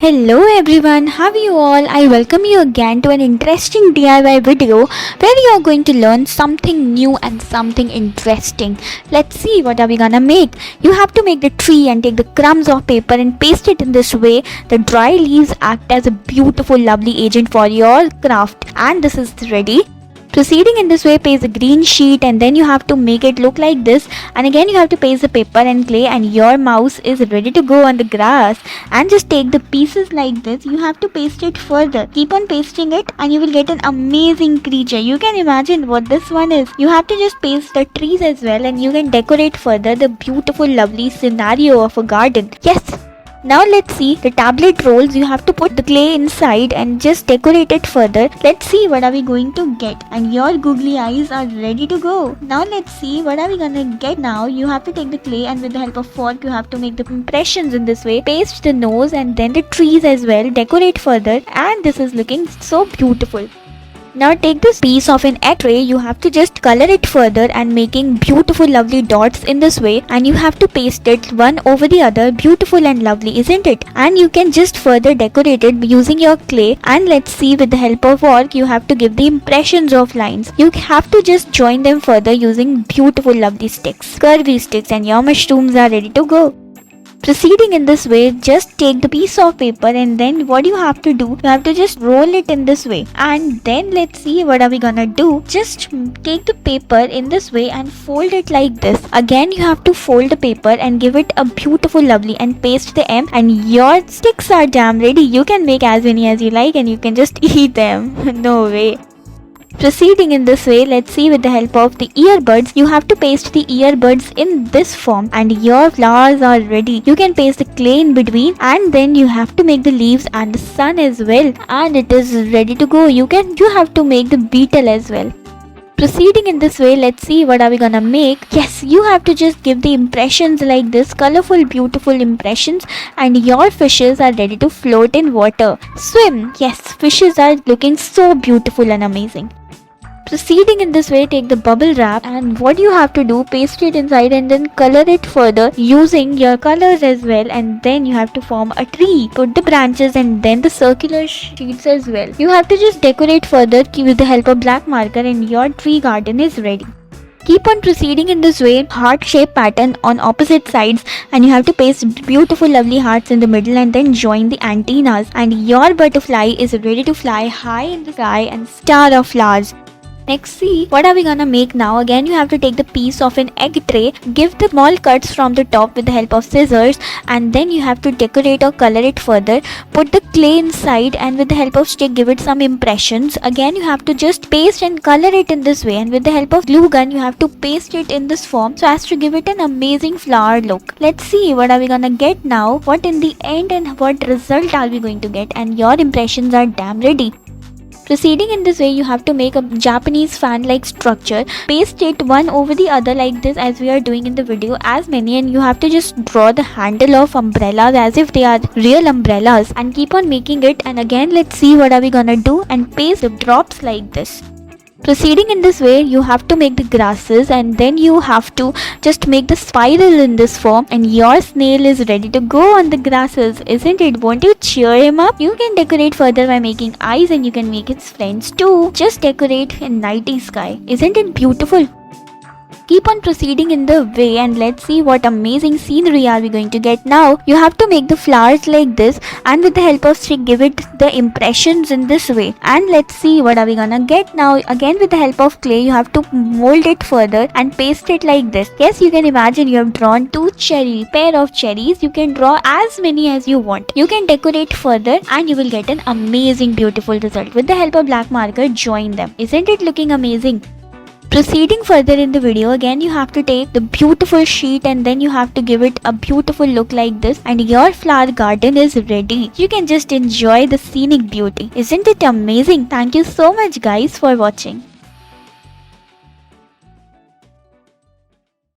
Hello everyone, how are you all? I welcome you again to an interesting DIY video where you are going to learn something new and something interesting. Let's see what are we gonna make. You have to make the tree and take the crumbs of paper and paste it in this way. The dry leaves act as a beautiful lovely agent for your craft, and this is ready. Proceeding in this way, paste the green sheet and then you have to make it look like this, and again you have to paste the paper and clay, and your mouse is ready to go on the grass. And just take the pieces like this, you have to paste it further, keep on pasting it, and you will get an amazing creature. You can imagine what this one is. You have to just paste the trees as well, and you can decorate further the beautiful lovely scenario of a garden. Yes, now let's see the tablet rolls. You have to put the clay inside and just decorate it further. Let's see what are we going to get, and your googly eyes are ready to go. Now let's see what are we gonna get. Now you have to take the clay and with the help of fork you have to make the impressions in this way. Paste the nose and then the trees as well. Decorate further, and this is looking so beautiful. Now take this piece of an egg tray, you have to just color it further and making beautiful lovely dots in this way, and you have to paste it one over the other. Beautiful and lovely, isn't it? And you can just further decorate it using your clay, and let's see, with the help of fork you have to give the impressions of lines. You have to just join them further using beautiful lovely sticks, curvy sticks, and your mushrooms are ready to go. Proceeding in this way, just take the piece of paper and then what you have to do, you have to just roll it in this way, and then let's see what are we gonna do. Just take the paper in this way and fold it like this. Again you have to fold the paper and give it a beautiful lovely and paste the M, and your sticks are damn ready. You can make as many as you like and you can just eat them. No way. Proceeding in this way, let's see, with the help of the earbuds, you have to paste the earbuds in this form, and your flowers are ready. You can paste the clay in between, and then you have to make the leaves and the sun as well, and it is ready to go. You have to make the beetle as well. Proceeding in this way, let's see what are we gonna make. Yes, you have to just give the impressions like this, colorful beautiful impressions, and your fishes are ready to float in water. Swim. Yes, fishes are looking so beautiful and amazing. Proceeding in this way, take the bubble wrap, and what you have to do, paste it inside and then color it further using your colors as well, and then you have to form a tree. Put the branches and then the circular sheets as well. You have to just decorate further with the help of black marker, and your tree garden is ready. Keep on proceeding in this way, heart shape pattern on opposite sides, and you have to paste beautiful lovely hearts in the middle and then join the antennas, and your butterfly is ready to fly high in the sky and star of flowers. Next, see what are we gonna make now. Again you have to take the piece of an egg tray, give the small cuts from the top with the help of scissors, and then you have to decorate or color it further. Put the clay inside and with the help of stick give it some impressions. Again you have to just paste and color it in this way, and with the help of glue gun you have to paste it in this form so as to give it an amazing flower look. Let's see what are we gonna get now, what in the end and what result are we going to get, and your impressions are damn ready. Proceeding in this way, you have to make a Japanese fan like structure. Paste it one over the other like this as we are doing in the video, as many, and you have to just draw the handle of umbrellas as if they are real umbrellas, and keep on making it. And again let's see what are we gonna do, and paste the drops like this. Proceeding in this way, you have to make the grasses, and then you have to just make the spiral in this form, and your snail is ready to go on the grasses, isn't it? Won't you cheer him up? You can decorate further by making eyes, and you can make its friends too. Just decorate a nighty sky. Isn't it beautiful? Keep on proceeding in the way, and let's see what amazing scenery are we going to get now. You have to make the flowers like this, and with the help of stick give it the impressions in this way, and let's see what are we gonna get now. Again with the help of clay you have to mold it further and paste it like this. Yes, you can imagine you have drawn two pair of cherries. You can draw as many as you want. You can decorate further and you will get an amazing beautiful result. With the help of black marker, join them. Isn't it looking amazing? Proceeding further in the video, again you have to take the beautiful sheet and then you have to give it a beautiful look like this, and your flower garden is ready. You can just enjoy the scenic beauty. Isn't it amazing? Thank you so much guys for watching.